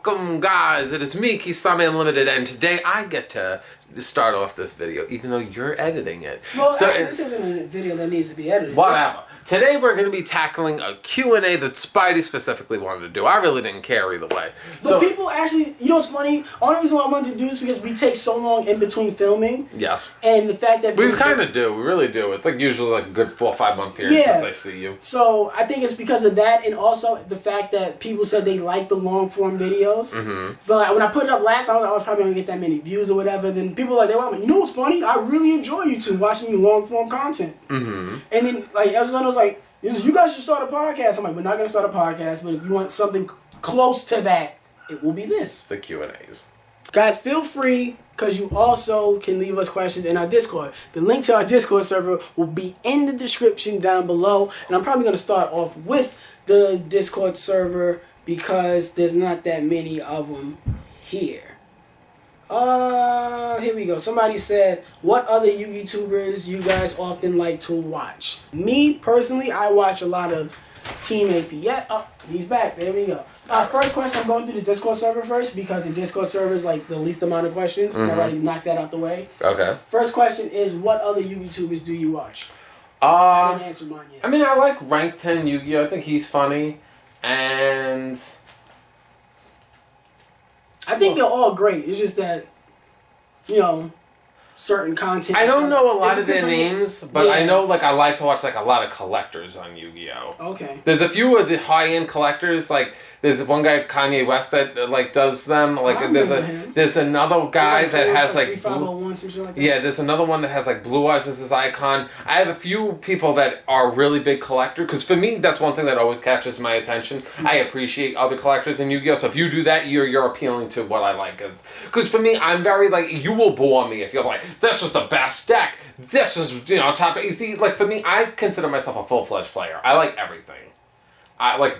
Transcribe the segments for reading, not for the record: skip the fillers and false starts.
Welcome, guys. It is me, Kisame Unlimited, and today I get to start off this video, even though you're editing it. Well, so, actually, this isn't a video that needs to be edited. Whatever. Today we're going to be tackling a Q&A that Spidey specifically wanted to do. I really didn't care either way. But people actually, you know what's funny? Only reason why I wanted to do this is because we take so long in between filming. Yes. And the fact that... We kind of do. We really do. It's like usually like a good 4 or 5 month period since I see you. So I think it's because of that, and also the fact that people said they like the long form videos. Mm-hmm. So like, when I put it up last, I was probably going to get that many views or whatever. Then people were like, you know what's funny? I really enjoy YouTube watching you long form content. Mm-hmm. And then like everyone was like, you guys should start a podcast. I'm like, we're not going to start a podcast, but if you want something close to that, it will be this. The Q&As. Guys, feel free, because you also can leave us questions in our Discord. The link to our Discord server will be in the description down below. And I'm probably going to start off with the Discord server because there's not that many of them here. Here we go. Somebody said, what other YouTubers you guys often like to watch? Me, personally, I watch a lot of Team AP. Yeah, oh, he's back. There we go. First question, I'm going through the Discord server first because the Discord server is like the least amount of questions. Mm-hmm. I already knocked that out the way. Okay. First question is, what other YouTubers do you watch? I didn't answer mine yet. I mean, I like Rank 10 Yu-Gi-Oh! I think he's funny. And... I think they're all great. It's just that, you know, certain content. I don't know a lot of their names, but I know like I like to watch like a lot of collectors on Yu-Gi-Oh! Okay. There's a few of the high-end collectors, like there's one guy, Kanye West, that like does them. Like there's another guy that has like yeah, there's another one that has like Blue Eyes as his icon. I have a few people that are really big collectors, because for me that's one thing that always catches my attention. Mm-hmm. I appreciate other collectors in Yu-Gi-Oh! So if you do that, you're appealing to what I like. Because for me, I'm very like, you will bore me if you're like, this is the best deck. This is, you know, top. You see, like for me, I consider myself a full-fledged player. I like everything. I like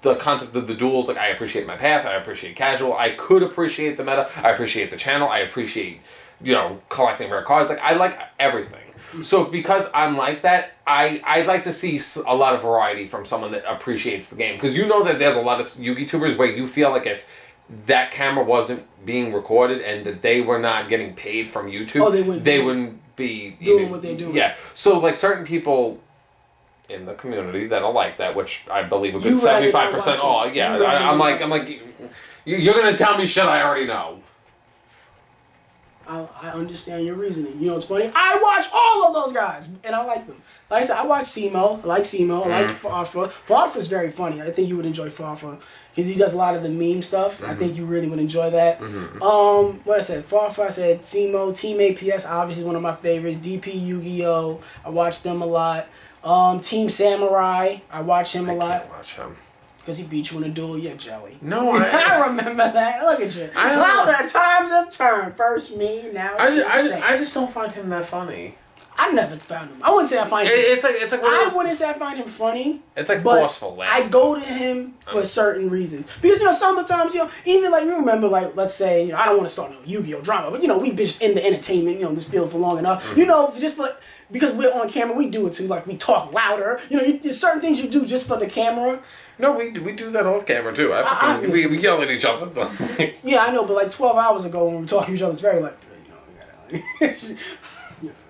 the concept of the duels. Like I appreciate my path. I appreciate casual. I could appreciate the meta. I appreciate the channel. I appreciate, you know, collecting rare cards. Like I like everything. So because I'm like that, I like to see a lot of variety from someone that appreciates the game. Because you know that there's a lot of Yu-Gi-Tubers where you feel like if that camera wasn't being recorded and that they were not getting paid from YouTube, they wouldn't be doing what they're doing. Yeah. So like certain people in the community that'll like that, which I believe a good 75% all. Yeah, I'm like, you're gonna tell me shit I already know. I understand your reasoning. You know what's funny? I watch all of those guys, and I like them. Like I said, I watch Simo. I like Simo. I like Farfa. Farfa's very funny. I think you would enjoy Farfa because he does a lot of the meme stuff. Mm-hmm. I think you really would enjoy that. Mm-hmm. What I said, Farfa. I said Simo. Team APS, obviously one of my favorites. DP Yu-Gi-Oh! I watch them a lot. Team Samurai, I watch him a lot. I can't watch him. Because he beat you in a duel, you're jelly. No, I remember that. Look at you. How the times have turned. First me, now I just don't find him that funny. I never found him. I wouldn't say I find him. It's like I wouldn't say I find him funny. It's like forceful laughing. I go to him for certain reasons because you know sometimes you know even like you remember like let's say you know, I don't want to start no Yu-Gi-Oh drama, but you know we've been just in the entertainment this field for long enough. Mm-hmm. You know just for. Because we're on camera, we do it too. Like we talk louder. You know, there's certain things you do just for the camera. No, we do that off camera too. We yell at each other. Yeah, I know. But like 12 hours ago when we were talking to each other, it's very like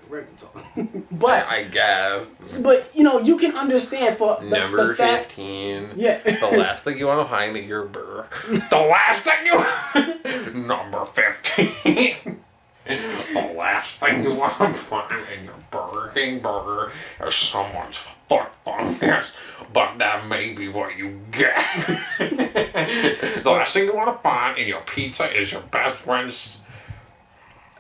regular talk. But I guess. But you know, you can understand for number 15. Yeah. The last thing you want to find in your burr. The last thing you number 15. The last thing you want to find in your Burger King burger is someone's foot fungus, but that may be what you get. The last thing you want to find in your pizza is your best friend's.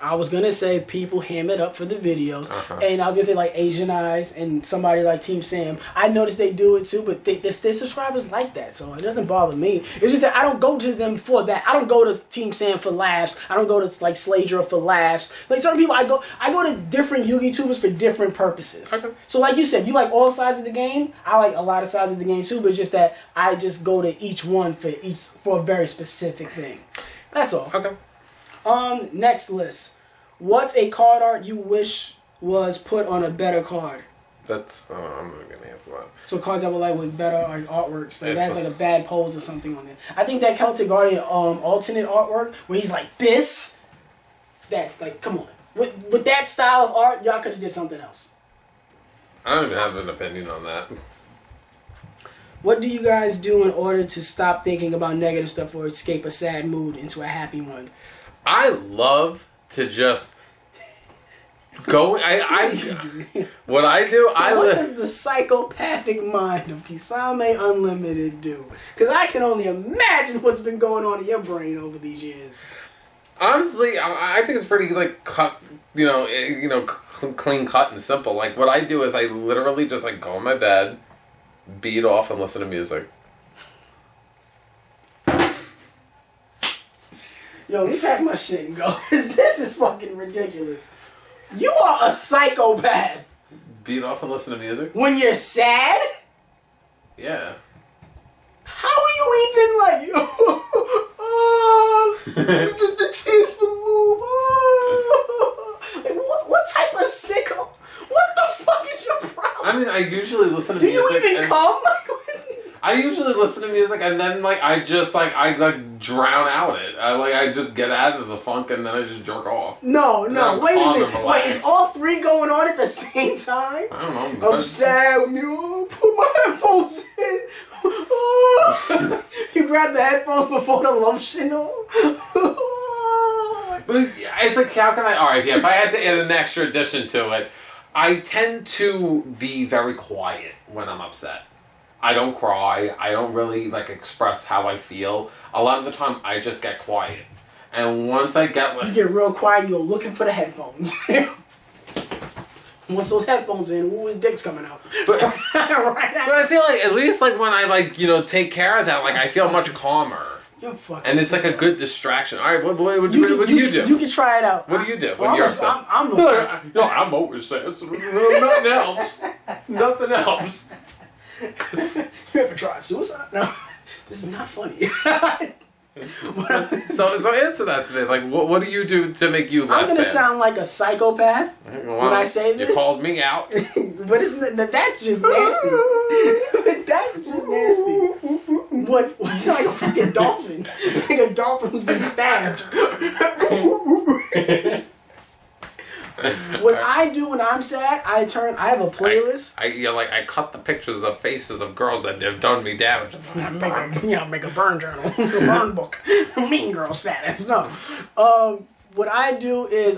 I was going to say people ham it up for the videos. And I was going to say like Asian Eyes and somebody like Team Sam. I noticed they do it too, but if their subscribers like that, so it doesn't bother me. It's just that I don't go to them for that. I don't go to Team Sam for laughs. I don't go to like Slager for laughs. Like certain people, I go to different Yu-Gi tubers for different purposes. Okay. So like you said, you like all sides of the game. I like a lot of sides of the game too, but it's just that I just go to each one for a very specific thing. That's all. Okay. Next list. What's a card art you wish was put on a better card? that's I'm not gonna answer that. So cards that were like with better like artworks, like that's like a bad pose or something on it. I think that Celtic Guardian alternate artwork where he's like this. That's like, come on, with that style of art, y'all could have did something else. I don't even have an opinion on that. What do you guys do in order to stop thinking about negative stuff or escape a sad mood into a happy one? I love to just go. What I do, what does the psychopathic mind of Kisame Unlimited do? Because I can only imagine what's been going on in your brain over these years. Honestly, I think it's pretty like cut, clean cut and simple. Like what I do is I literally just like go in my bed, beat off, and listen to music. Yo, let me pack my shit and go. This is fucking ridiculous. You are a psychopath. Beat off and listen to music? When you're sad? Yeah. How are you even like, the tears for lube. Like, what type of sicko? What the fuck is your problem? I mean, I usually listen to Do music. Do you even come? I usually listen to music and then I drown out it. I just get out of the funk and then I just jerk off. No, wait a minute. Wait, is all three going on at the same time? I don't know. I'm sad when you put my headphones in. You grab the headphones before the lotion. But it's like, how can I... Alright, yeah, if I had to add an extra addition to it, I tend to be very quiet when I'm upset. I don't cry. I don't really express how I feel. A lot of the time, I just get quiet. And once I get you get real quiet, you're looking for the headphones. Once those headphones in, his dick's coming out. But I feel like at least when I take care of that, I feel much calmer. You're fucking. And it's a good distraction. All right, what do you do? You can try it out. What do you do when you're upset? I'm always sad. So nothing else. Nothing else. You ever tried suicide? No, this is not funny. So answer that to me. What do you do to make you less sad? I'm gonna sound like a psychopath when I say this. You called me out. But that's just nasty. That's just nasty. What? You sound like a fucking dolphin. Like a dolphin who's been stabbed. What I do when I'm sad, I have a playlist. I cut the pictures of the faces of girls that have done me damage. Make a burn journal, a burn book, mean girl status. No, what I do is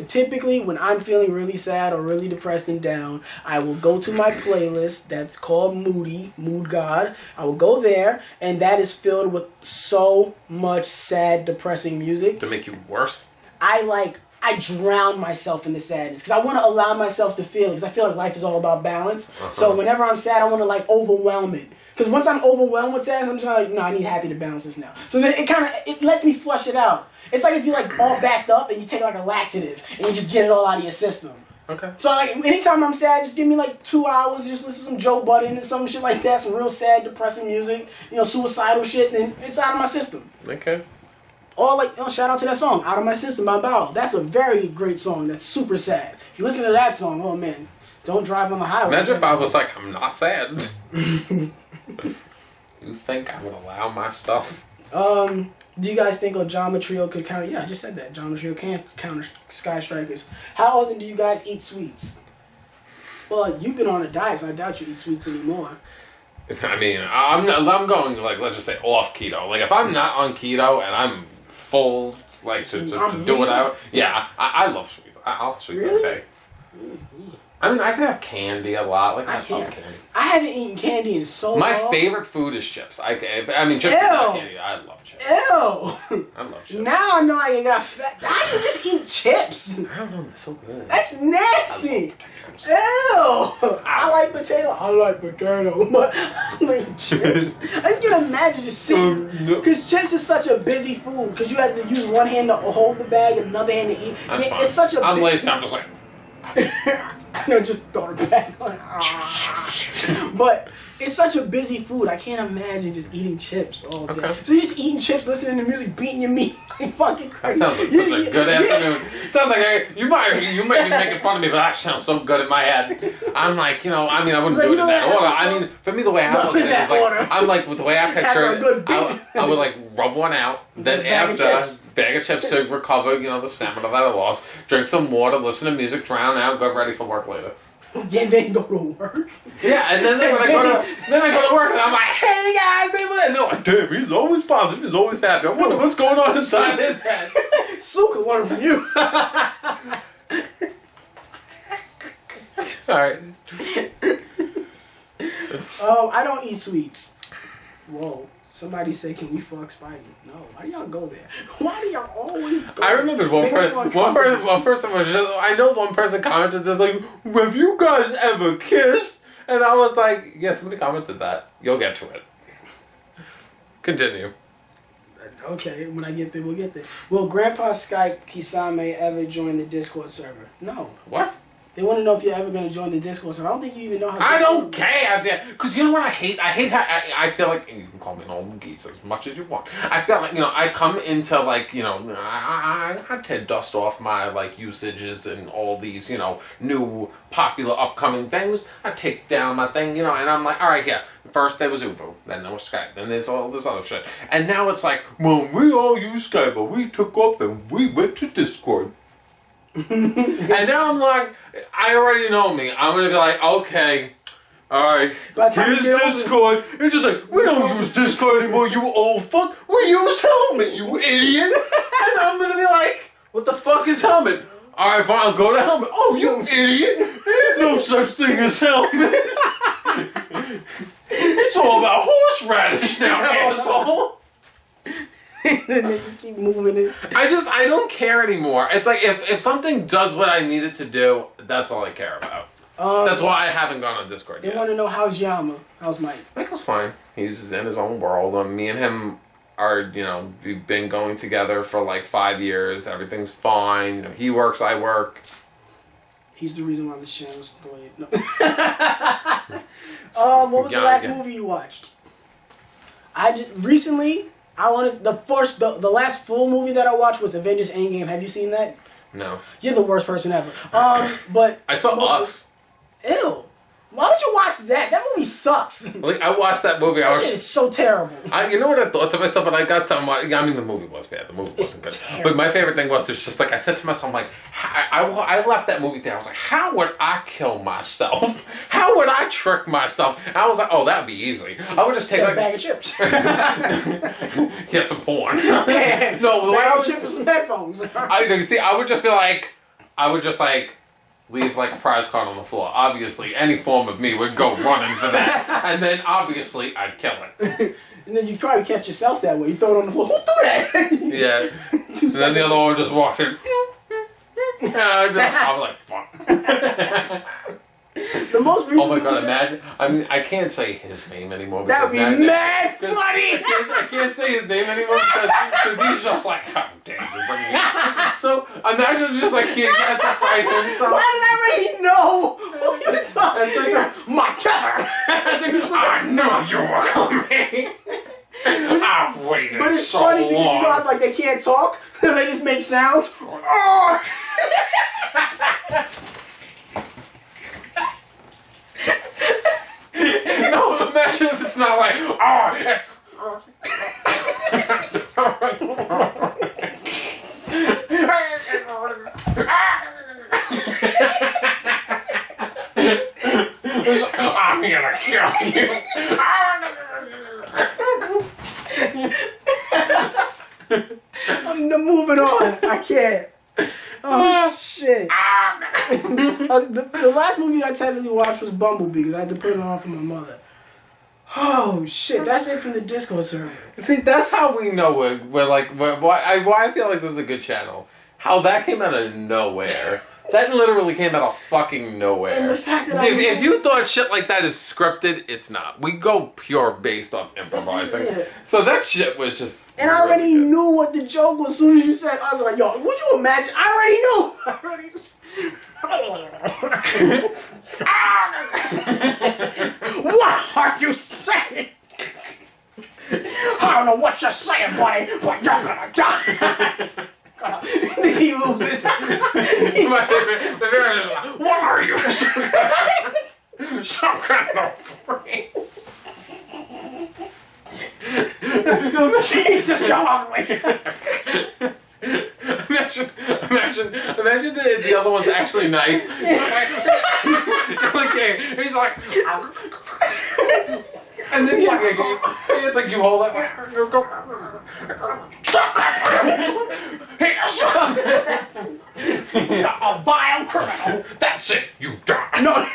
typically when I'm feeling really sad or really depressed and down, I will go to my playlist that's called Mood God. I will go there, and that is filled with so much sad, depressing music To make you worse? I drown myself in the sadness because I want to allow myself to feel it because I feel like life is all about balance. So whenever I'm sad, I want to overwhelm it. Because once I'm overwhelmed with sadness, I'm just no, I need happy to balance this now. So then it lets me flush it out. It's like if you're all backed up and you take a laxative and you just get it all out of your system. Okay. So anytime I'm sad, just give me 2 hours, just listen to some Joe Budden and some shit like that, some real sad, depressing music, suicidal shit, and it's out of my system. Okay. Or shout out to that song, Out of My System by Bow. That's a very great song. That's super sad. If you listen to that song, oh man, don't drive on the highway. Imagine if I was I'm not sad. You think I would allow myself? Do you guys think Ojama Trio could counter? Yeah, I just said that. Ojama Trio can counter Sky Strikers. How often do you guys eat sweets? Well, you've been on a diet, so I doubt you eat sweets anymore. I mean, I'm going let's just say off keto. If I'm not on keto and I'm full, to do it out. Yeah, I love sweets. I love sweets. Really? Okay. I mean, I can have candy a lot. I love candy. I haven't eaten candy in so long. My favorite food is chips. I mean, chips is not candy. I love chips. Ew. I love chips. Now I know I got fat. How do you just eat chips? I don't know. They're so good. That's nasty. Ew! I like potato, but I like chips. I just can imagine just sitting, because chips is such a busy food, because you have to use one hand to hold the bag and another hand to eat. That's fine. It's such a I'm lazy, I'm just know, just throw it back. Like, but it's such a busy food. I can't imagine just eating chips all day. Okay. So you're just eating chips, listening to music, beating your meat. Like fucking crazy. That sounds like a good afternoon. Sounds like, hey, you might be making fun of me, but that sounds so good in my head. I'm like, I wouldn't do it in that order. I mean, for me, the way I look at it is like, I'm like, with the way I picture it, I would like rub one out, then after, bag of chips to recover, the stamina that I lost, drink some water, listen to music, drown out, get ready for work later. Yeah, then go to work. Yeah, and then when I go to work, and I'm like, hey guys, and they're like, damn, he's always positive, he's always happy. I wonder what's going on inside his head. Sue could learn from you. Alright. I don't eat sweets. Whoa. Somebody say, can we fuck Spidey? No. Why do y'all go there? Why do y'all always go there? I remember one person was just, I know one person commented this like, have you guys ever kissed? And I was like, yeah, somebody commented that. You'll get to it. Continue. Okay, when I get there, we'll get there. Will Grandpa Skype Kisame ever join the Discord server? No. What? They want to know if you're ever going to join the Discord server. I don't think you even know how. I don't care, because you know what I hate? I hate how I feel like, and you can call me an old geese as much as you want. I feel like I come into like I have to dust off my like usages and all these new popular upcoming things. I take down my thing and I'm like, all right, yeah. First there was Uvu, then there was Skype, then there's all this other shit, and now it's like, well, we all use Skype, but we took up and we went to Discord. And now I'm like, I already know me. I'm gonna be like, okay, alright, here's Discord. It's just like, we don't use Discord anymore, you old fuck. We use Helmet, you idiot. And I'm gonna be like, what the fuck is Helmet? Alright, fine, I'll go to Helmet. Oh, you idiot. There's no such thing as Helmet. It's all about horseradish now, asshole. Then they just keep moving it. I don't care anymore. It's like if something does what I need it to do, that's all I care about. That's why I haven't gone on Discord yet. They want to know how's Yama, how's Mike. Michael's fine. He's in his own world. Me and him are, we've been going together for like 5 years. Everything's fine. He works, I work. He's the reason why this channel's the way it. No. What was the last movie you watched? Recently. The last full movie that I watched was Avengers Endgame. Have you seen that? No. You're the worst person ever. But I saw Us. Ew. Why would you watch that? That movie sucks. Like, I watched that movie. That shit is so terrible. You know what I thought to myself? But I got to... I mean, the movie was bad. The movie wasn't good. Terrible. But my favorite thing was, it's just like, I said to myself, I'm like, I left that movie there. I was like, how would I kill myself? How would I trick myself? And I was like, oh, that would be easy. I would just take like a bag of chips. Yeah, some porn. Yeah, no, the bag of chips and some headphones. I would just be like, leave like a prize card on the floor. Obviously, any form of me would go running for that. And then, obviously, I'd kill it. And then you'd probably catch yourself that way. You throw it on the floor. Who threw that? Yeah. And then the other one just walked in. I was like, fuck. The most recent. Oh my god, imagine. I mean, I can't say his name anymore. That would be mad funny! I can't say his name anymore because he's just like, how dare you bring me up? So imagine just like he has to fight himself. Why did I already know? What are you talking about? My tether! I knew you were coming! I've waited. But it's so funny long. because you know how like they can't talk? They just make sounds. Oh! No, imagine if it's not like, oh, I'm gonna kill you. I'm moving on. I can't. Oh shit. The last movie that I technically watched was Bumblebee because I had to put it on for my mother. Oh shit, that's it from the Discord server. See, that's how we know why I feel like this is a good channel. How that came out of nowhere. That literally came out of fucking nowhere. And the fact that if you thought shit like that is scripted, it's not. We go pure based off improvising. So that shit was just. And I already knew what the joke was as soon as you said. I was like, yo, would you imagine? I already knew. What are you saying? I don't know what you're saying, buddy, but you're gonna die. He loses. My favorite is like, what are you? Some kind of freak. Jesus, you're ugly. Imagine the other one's actually nice. Like, yeah, he's like, and then it's like you hold it. A vile criminal. That's it. You die. No,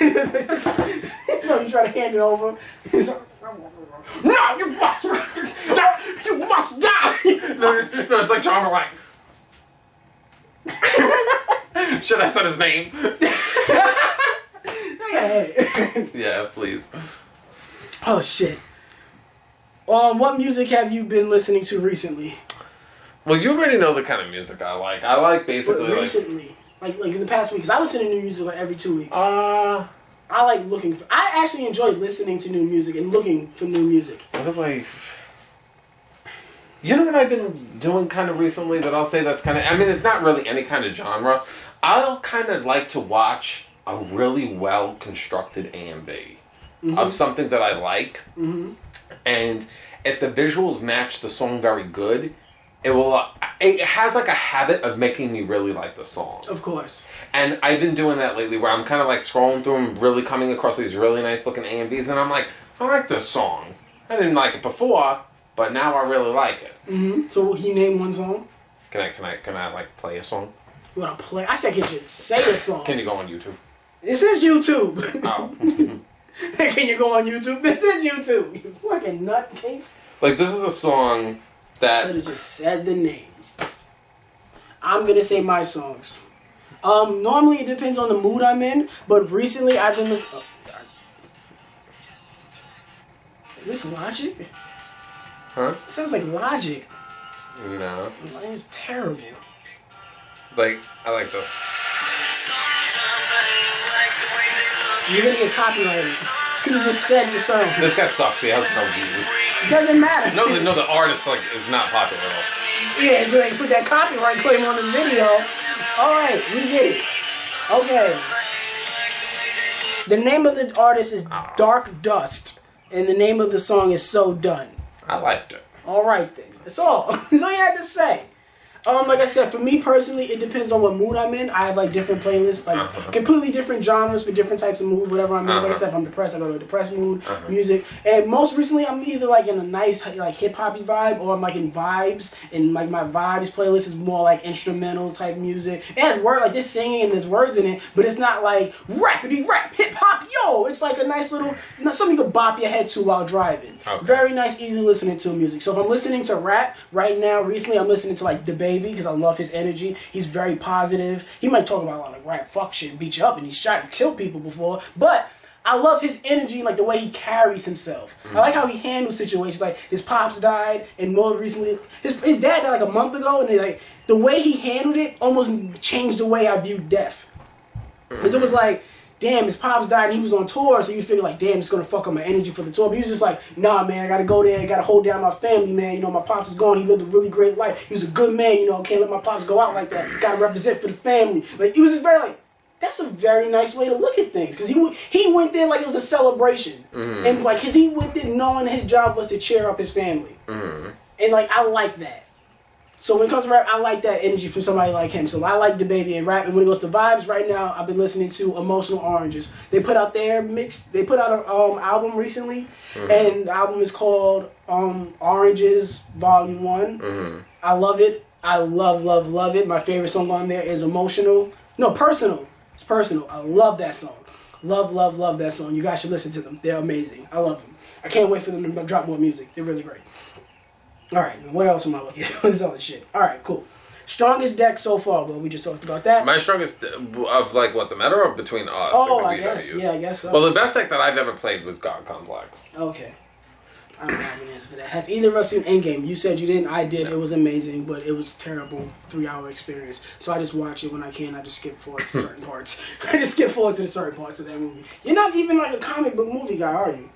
you try to hand it over. He's like, no, you must die. No, it's like John like. Should I say his name? Yeah, please. Oh shit. What music have you been listening to recently? Well, you already know the kind of music I like. I like basically recently, like in the past week, because I listen to new music like every 2 weeks. I like looking for. I actually enjoy listening to new music and looking for new music. What have I? You know what I've been doing kind of recently that I'll say that's kind of... I mean, it's not really any kind of genre. I'll kind of like to watch a really well-constructed AMV of something that I like. Mm-hmm. And if the visuals match the song very good, it has like a habit of making me really like the song. Of course. And I've been doing that lately where I'm kind of like scrolling through and really coming across these really nice looking AMVs and I'm like, I like this song. I didn't like it before, but now I really like it. Mm-hmm. So can you name one song? Can I like play a song? You wanna play? I said, can you say a song? Can you go on YouTube? This is YouTube. Oh. Can you go on YouTube? This is YouTube. You fucking nutcase. Like, this is a song that... I could have just said the name. I'm gonna say my songs. Normally it depends on the mood I'm in, but recently I've been listening... Oh, God. Is this Logic? Huh? It sounds like Logic. No. It's terrible. Like, I like this. You're gonna get copyrighted. You just said the song. This guy sucks. He has no views. It doesn't matter. No, the artist like is not popular at all. Yeah, so they put that copyright claim on the video. Alright, we get it. Okay. The name of the artist is Dark Dust. And the name of the song is So Done. I liked it. Alright then. That's all. That's all you had to say. Like I said, for me personally, it depends on what mood I'm in. I have like different playlists, like completely different genres for different types of mood, whatever I'm in. Like I said, if I'm depressed, I go to a depressed mood, music. And most recently, I'm either like in a nice like hip hoppy vibe, or I'm like in vibes. And like my vibes playlist is more like instrumental type music. It has word like there's singing and there's words in it, but it's not like rappity rap hip hop yo. It's like a nice little something you could bop your head to while driving. Okay. Very nice, easy listening to music. So if I'm listening to rap right now, recently I'm listening to like DaBaby. Because I love his energy. He's very positive. He might talk about a lot of rap fuck shit, beat you up, and he's shot and killed people before. But I love his energy, like the way he carries himself. I like how he handles situations. Like his pops died, and more recently, his dad died like a month ago, and like the way he handled it almost changed the way I viewed death. Because it was like, damn, his pops died and he was on tour, so you figure like, damn, it's gonna fuck up my energy for the tour. But he was just like, nah, man, I gotta go there, I gotta hold down my family, man. You know, my pops is gone, he lived a really great life. He was a good man, you know, can't let my pops go out like that. Gotta represent for the family. Like, it was just very like, that's a very nice way to look at things. Because he went there like it was a celebration. And like, cause he went there knowing his job was to cheer up his family. And like, I like that. So when it comes to rap, I like that energy from somebody like him. So I like DaBaby and rap. And when it goes to vibes, right now I've been listening to Emotional Oranges. They put out their mix. They put out an album recently, and the album is called Oranges Volume 1. I love it. I love it. My favorite song on there is Personal. It's Personal. I love that song. Love that song. You guys should listen to them. They're amazing. I love them. I can't wait for them to drop more music. They're really great. Alright, what else am I looking at? This other shit. Alright, cool. Strongest deck so far. Well, we just talked about that. My strongest of like what the meta or between us. Oh, I guess. Yeah, I guess so. Well, the best deck that I've ever played was God Complex. Okay. I don't have an answer for that. Have either of us seen Endgame? You said you didn't. I did. No. It was amazing, but it was terrible 3-hour experience. So I just watch it when I can. I just skip forward to certain parts. I just skip forward to the certain parts of that movie. You're not even like a comic book movie guy, are you?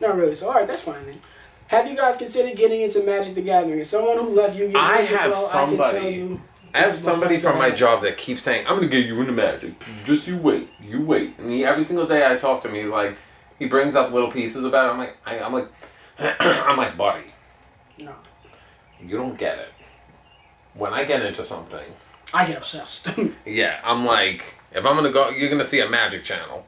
Not really. So, all right, that's fine then. Have you guys considered getting into Magic the Gathering? As someone who left Yu-Gi-Oh! I have somebody from my job that keeps saying, I'm going to get you into Magic. Just you wait. You wait. And every single day I talk to him, he's like, he brings up little pieces about it. I'm like, buddy. No. You don't get it. When I get into something, I get obsessed. Yeah, I'm like, if I'm going to go, you're going to see a Magic channel.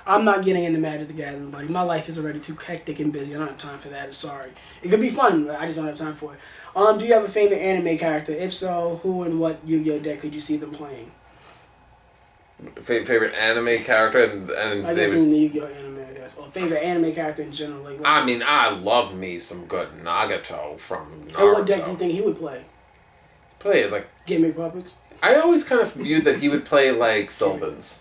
I'm not getting into Magic the Gathering, buddy. My life is already too hectic and busy. I don't have time for that. I'm sorry. It could be fun, but I just don't have time for it. Do you have a favorite anime character? If so, who and what Yu-Gi-Oh! Deck could you see them playing? Favorite anime character? I guess in the Yu-Gi-Oh! Anime, I guess. Or favorite anime character in general. Like, I mean, I love me some good Nagato from Naruto. And what deck do you think he would play? Play, like... Gimmick Puppets? I always kind of viewed that he would play, like, Sylvans.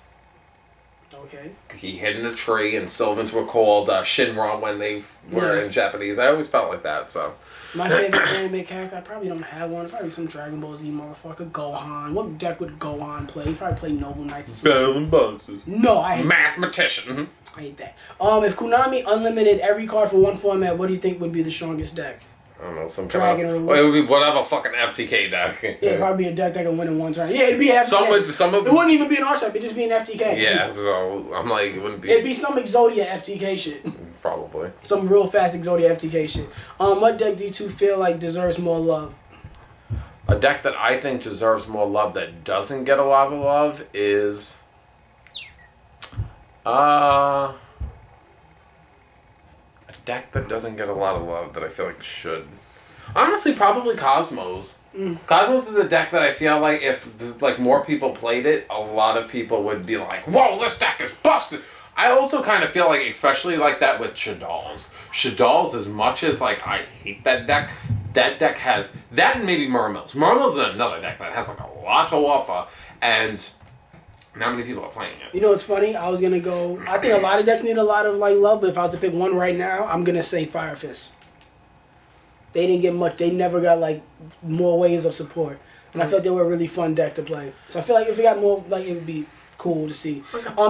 Okay. He hid in a tree, and Sylvans were called Shinra when they were in Japanese. I always felt like that, so... My favorite anime character, I probably don't have one. Probably some Dragon Ball Z motherfucker. Gohan. What deck would Gohan play? He'd probably play Noble Knights. Battle and Boxes. No, I hate Mathematician. that. I hate that. If Konami unlimited every card for one format, what do you think would be the strongest deck? I don't know, some Dragon kind of... It would be whatever fucking FTK deck. Yeah, it'd probably be a deck that can win in one turn. Yeah, it'd be FTK. It wouldn't even be an R-Strike, it'd just be an FTK. Yeah, so I'm like, it wouldn't be... It'd be some Exodia FTK shit. Probably. Some real fast Exodia FTK shit. What deck do you two feel like deserves more love? A deck that I think deserves more love that doesn't get a lot of love is... A deck that doesn't get a lot of love that I feel like should. Honestly, probably Cosmos. Cosmos is a deck that I feel like if more people played it, a lot of people would be like, whoa, this deck is busted. I also kind of feel like, especially like that with Shaddolls. Shaddolls, as much as like I hate that deck has that and maybe Mermills. Mermills is another deck that has like a lot to offer, and not many people are playing it. You know what's funny? I think a lot of decks need a lot of like love, but if I was to pick one right now, I'm gonna say Fire Fist. They didn't get much. They never got like more waves of support, and I felt they were a really fun deck to play. So I feel like if we got more, like it would be cool to see.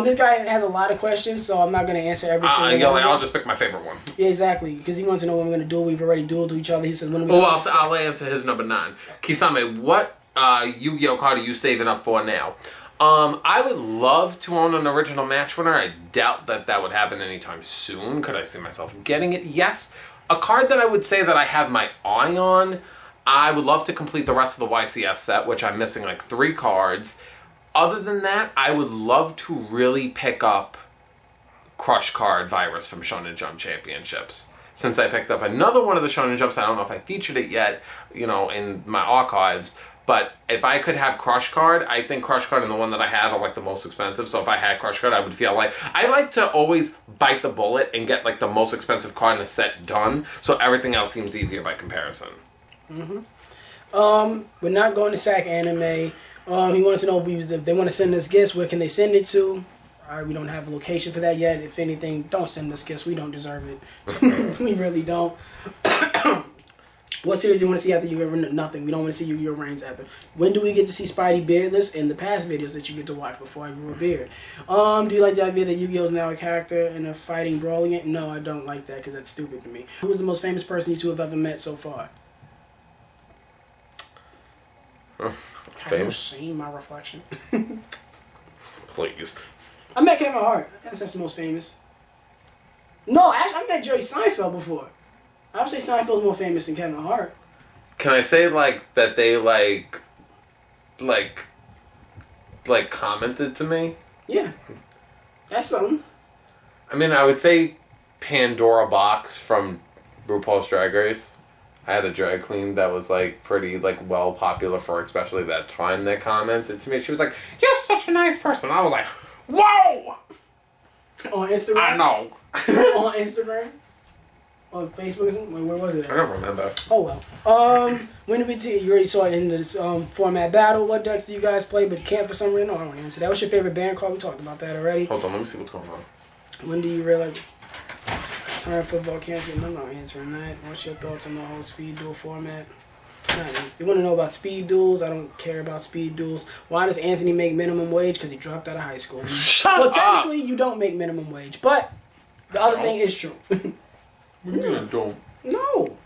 This guy has a lot of questions, so I'm not gonna answer every single one. I'll just pick my favorite one. Yeah, exactly, because he wants to know when we're gonna duel. We've already dueled to each other. He says when. I'll answer his number 9. Kisame, what Yu-Gi-Oh card are you saving up for now? I would love to own an original match winner. I doubt that would happen anytime soon. Could I see myself getting it? Yes. A card that I would say that I have my eye on, I would love to complete the rest of the YCS set, which I'm missing like 3 cards. Other than that, I would love to really pick up Crush Card Virus from Shonen Jump Championships. Since I picked up another one of the Shonen Jumps, I don't know if I featured it yet, in my archives. But if I could have Crush Card, I think Crush Card and the one that I have are like the most expensive. So if I had Crush Card, I would feel like... I like to always bite the bullet and get like the most expensive card in the set done. So everything else seems easier by comparison. We're not going to Sack Anime. He wanted to know if they want to send us gifts, where can they send it to? We don't have a location for that yet. If anything, don't send us gifts. We don't deserve it. We really don't. What series do you want to see after Yu-Gi-Oh? Nothing. We don't want to see Yu-Gi-Oh! Reigns after. When do we get to see Spidey beardless in the past videos that you get to watch before I grew a beard? Do you like the idea that Yu-Gi-Oh! Is now a character in a fighting brawling it? No, I don't like that because that's stupid to me. Who is the most famous person you two have ever met so far? Have you seen my reflection? Please. I met Kevin Hart. That's the most famous. No, actually, I met Jerry Seinfeld before. I would say Seinfeld's more famous than Kevin Hart. Can I say like that they like commented to me? Yeah, that's something. I mean, I would say Pandora Box from RuPaul's Drag Race. I had a drag queen that was like pretty like well popular for especially that time that commented to me. She was like, "You're such a nice person." I was like, "Whoa!" On Instagram. I know. On Instagram. on Facebook or something? Where was it at? I don't remember. Oh well. When did we you already saw it in this format battle. What decks do you guys play but can't for some reason? No, I don't want to answer that. What's your favorite band card? We talked about that already. Hold on, let me see what's going on. When do you realize time for volcanoes? I'm not answering that. What's your thoughts on the whole speed duel format? Nice. They want to know about speed duels. I don't care about speed duels. Why does Anthony make minimum wage? Because he dropped out of high school. Shut well, up. technically, you don't make minimum wage, but the other thing is true. What do you mean I don't? No.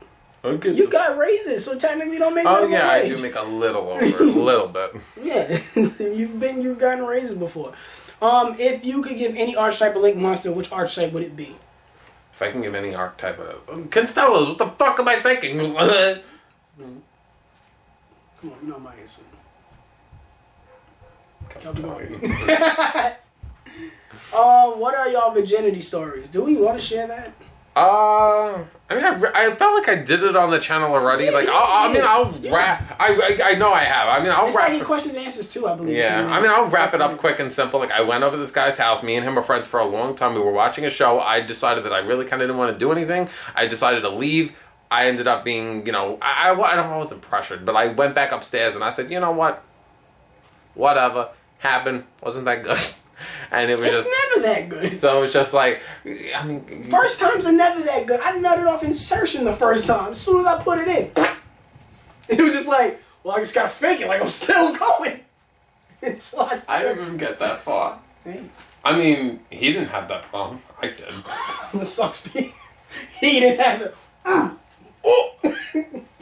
Okay. You've got raises, so technically you don't make minimum wage. I do make a little over, a little bit. Yeah, you've gotten raises before. If you could give any archetype a Link monster, which archetype would it be? If I can give any archetype Constellas, what the fuck am I thinking? Come on, you know my answer. What are y'all virginity stories? Do we want to share that? I mean, I felt like I did it on the channel already. Yeah, like, yeah, I'll wrap. I know I have. I mean, I'll it's wrap. like questions and answers too, I believe. Yeah, I mean, I'll wrap it up quick and simple. Like, I went over to this guy's house. Me and him were friends for a long time. We were watching a show. I decided that I really kind of didn't want to do anything. I decided to leave. I ended up being, I wasn't pressured, but I went back upstairs and I said, you know what? Whatever happened wasn't that good. And it was it's never that good. So it was just like, I mean... First times are never that good. I nutted off insertion the first time. As soon as I put it in. It was just like, well, I just gotta fake it like I'm still going. It's like... I didn't even get that far. Hey. I mean, he didn't have that problem. I did. It sucks. He didn't have it. Oh!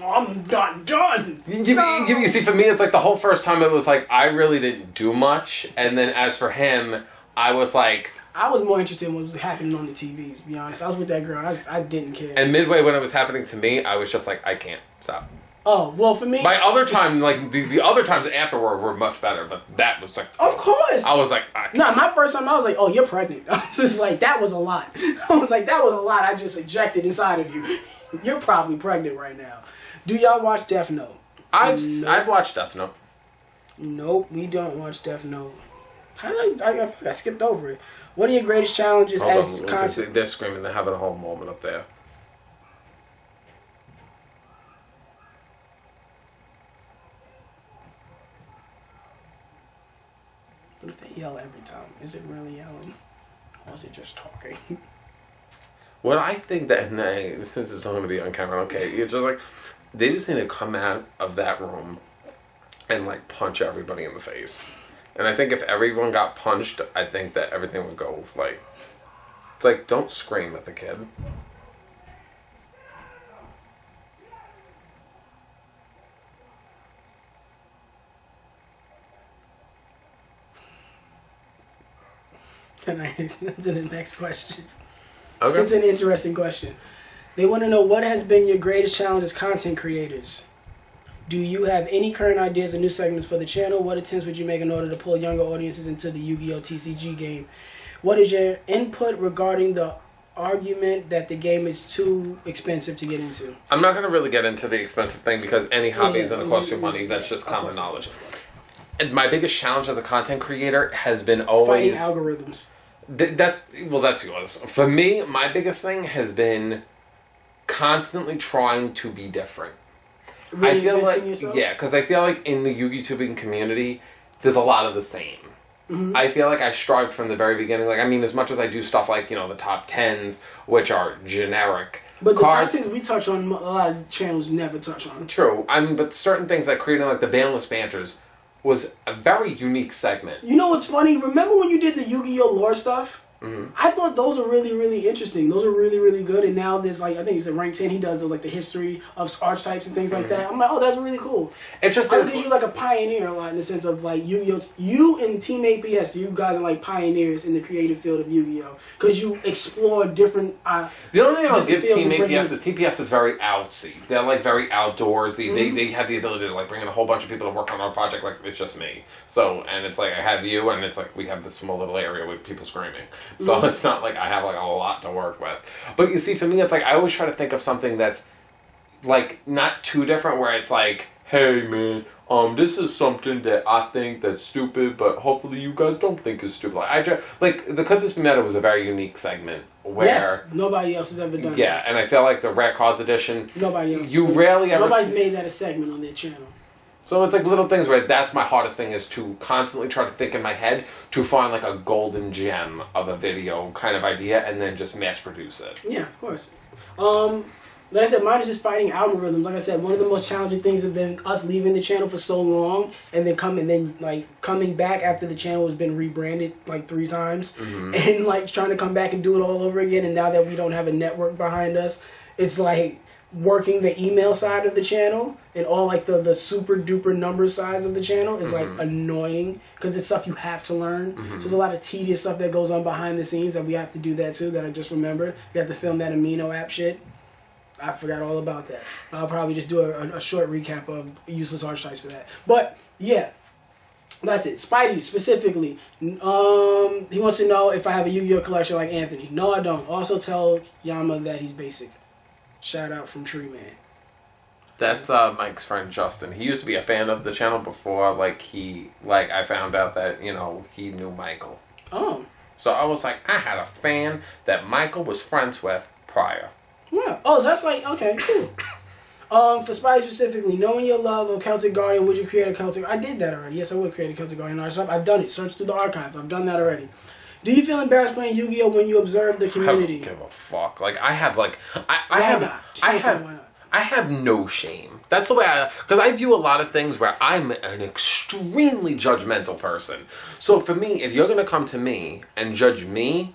I'm not done. You see, for me, it's like the whole first time it was like, I really didn't do much. And then as for him, I was like... I was more interested in what was happening on the TV, to be honest. I was with that girl. I didn't care. And midway when it was happening to me, I was just like, I can't stop. Oh, well, for me... My other time, like, the other times afterward were much better, but that was like... Of course! I was like, I can't. No, my first time, I was like, oh, you're pregnant. I was just like, that was a lot. I was like, that was a lot I just injected inside of you. You're probably pregnant right now. Do y'all watch Death Note? I've watched Death Note. Nope, we don't watch Death Note. How did I skipped over it. What are your greatest challenges as content? They're screaming. They're having a whole moment up there. What if they yell every time? Is it really yelling? Or is it just talking? What I think that, since it's going to be on camera, okay, it's just like, they just need to come out of that room and, like, punch everybody in the face. And I think if everyone got punched, I think that everything would go, like, it's like, don't scream at the kid. Can I answer the next question? Okay. It's an interesting question. They want to know what has been your greatest challenge as content creators. Do you have any current ideas or new segments for the channel? What attempts would you make in order to pull younger audiences into the Yu-Gi-Oh! TCG game? What is your input regarding the argument that the game is too expensive to get into? I'm not going to really get into the expensive thing because any hobby is going to cost you money. That's just common knowledge. And my biggest challenge as a content creator has been always... Fighting algorithms. That's yours. For me, my biggest thing has been constantly trying to be different. Really I feel like yourself? Yeah, because I feel like in the Yu-Gi-Tubing community, there's a lot of the same. Mm-hmm. I feel like I strived from the very beginning. Like, I mean, as much as I do stuff like, the top 10s, which are generic. But the cards, top 10s we touch on, a lot of channels never touch on. True. I mean, but certain things like creating like the Banlist Banters was a very unique segment. You know what's funny? Remember when you did the Yu-Gi-Oh! Lore stuff? Mm-hmm. I thought those were really, really interesting. Those are really, really good. And now there's like, I think he's at rank 10. He does those like the history of archetypes and things like that. I'm like, oh, that's really cool. It's just I look at you like a pioneer a lot in the sense of like Yu-Gi-Oh! You and Team APS, you guys are like pioneers in the creative field of Yu-Gi-Oh! Because you explore different. The only thing I'll give Team APS APS is TPS is very outsy. They're like very outdoorsy. Mm-hmm. They have the ability to like bring in a whole bunch of people to work on our project. Like it's just me. So and it's like I have you, and it's like we have this small little area with people screaming. So it's not like I have like a lot to work with. But you see, for me, it's like I always try to think of something that's like not too different, where it's like, hey man, this is something that I think that's stupid, but hopefully you guys don't think it's stupid. Like the Could This Be Meta was a very unique segment where yes, nobody else has ever done that. Yeah, and I feel like the Rare Cards edition, nobody else. Nobody's made that a segment on their channel. So it's like little things where that's my hardest thing, is to constantly try to think in my head to find like a golden gem of a video kind of idea and then just mass produce it. Yeah, of course. Like I said, mine is just fighting algorithms. Like I said, one of the most challenging things has been us leaving the channel for so long and then coming back after the channel has been rebranded like 3 times and like trying to come back and do it all over again. And now that we don't have a network behind us, it's like working the email side of the channel and all like the super duper number sides of the channel is like annoying because it's stuff you have to learn. So there's a lot of tedious stuff that goes on behind the scenes that we have to do that too, that I just remembered. We have to film that amino app shit. I forgot all about that. I'll probably just do a short recap of useless archetypes for that. But yeah, that's it. Spidey specifically. He wants to know if I have a Yu-Gi-Oh collection like Anthony. No, I don't. Also tell Yama that he's basic. Shout out from Tree Man. That's Mike's friend Justin. He used to be a fan of the channel before I found out that, he knew Michael. Oh. So I was like, I had a fan that Michael was friends with prior. Yeah. Oh, so that's like, okay, cool. For Spidey specifically, knowing your love of Celtic Guardian, would you create a Celtic... I did that already. Yes, I would create a Celtic Guardian archetype. I've done it. Search through the archive. I've done that already. Do you feel embarrassed playing Yu-Gi-Oh when you observe the community? I don't give a fuck. Like, I have, like... I have no shame. That's the way because I view a lot of things where I'm an extremely judgmental person. So for me, if you're going to come to me and judge me,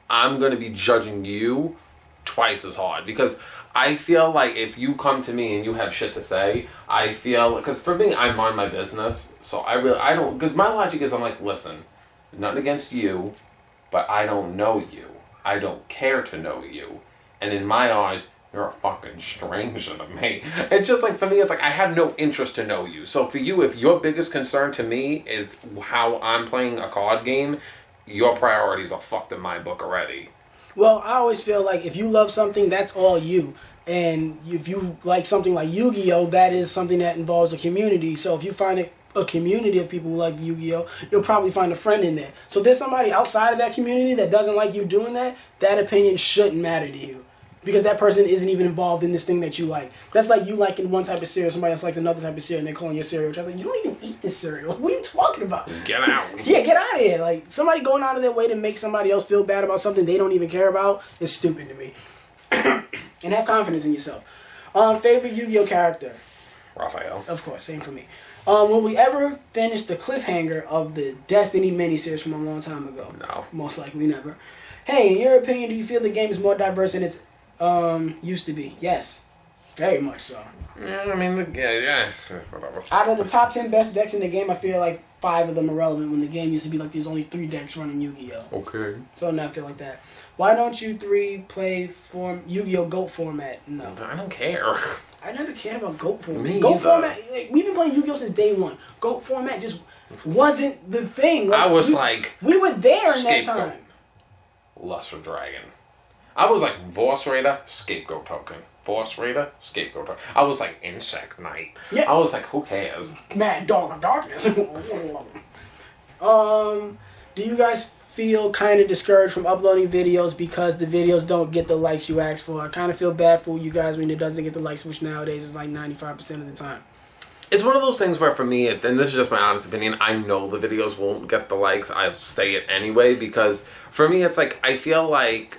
I'm going to be judging you twice as hard. Because I feel like if you come to me and you have shit to say, I feel... Because for me, I mind my business. So I don't... Because my logic is, I'm like, listen, nothing against you, but I don't know you. I don't care to know you. And in my eyes... You're a fucking stranger to me. It's just like, for me, it's like, I have no interest to know you. So for you, if your biggest concern to me is how I'm playing a card game, your priorities are fucked in my book already. Well, I always feel like if you love something, that's all you. And if you like something like Yu-Gi-Oh, that is something that involves a community. So if you find a community of people who like Yu-Gi-Oh, you'll probably find a friend in there. So if there's somebody outside of that community that doesn't like you doing that, that opinion shouldn't matter to you. Because that person isn't even involved in this thing that you like. That's like you liking one type of cereal, somebody else likes another type of cereal, and they're calling your cereal. I was like, you don't even eat this cereal. What are you talking about? Get out. Yeah, get out of here. Like, somebody going out of their way to make somebody else feel bad about something they don't even care about is stupid to me. And have confidence in yourself. Favorite Yu-Gi-Oh character? Raphael. Of course, same for me. Will we ever finish the cliffhanger of the Destiny miniseries from a long time ago? No. Most likely never. Hey, in your opinion, do you feel the game is more diverse than its used to be? Yes, very much so. Yeah, I mean, yeah, whatever. Out of the top 10 best decks in the game, I feel like 5 of them are relevant when the game used to be like there's only 3 decks running Yu-Gi-Oh. Okay. So now I feel like that. Why don't you 3 play Yu-Gi-Oh GOAT format? No. I don't care. I never cared about GOAT format. Me GOAT either. format, like, we've been playing Yu-Gi-Oh since day 1. GOAT format just wasn't the thing. Like, I was we were there in that Scapegoat. time. Lesser Dragon. I was like Voice Raider, Scapegoat Token. Voice Raider, Scapegoat Token. I was like Insect Knight. Yeah. I was like, who cares? Mad Dog of Darkness. Do you guys feel kind of discouraged from uploading videos because the videos don't get the likes you ask for? I kind of feel bad for you guys when it doesn't get the likes, which nowadays is like 95% of the time. It's one of those things where for me, and this is just my honest opinion, I know the videos won't get the likes. I'll say it anyway because for me it's like, I feel like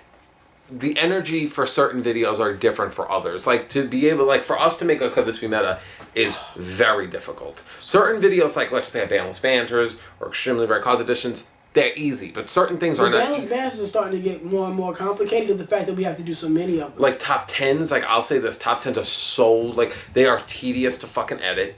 the energy for certain videos are different for others. Like, to be able, like, for us to make a Could This Be Meta is very difficult. Certain videos, like, let's just say Banlist Banters or Extremely Rare Cards Editions, they're easy. But certain things are not. Banlist Banters are starting to get more and more complicated with the fact that we have to do so many of them. Like, top 10s, like, I'll say this, top 10s are so, like, they are tedious to fucking edit.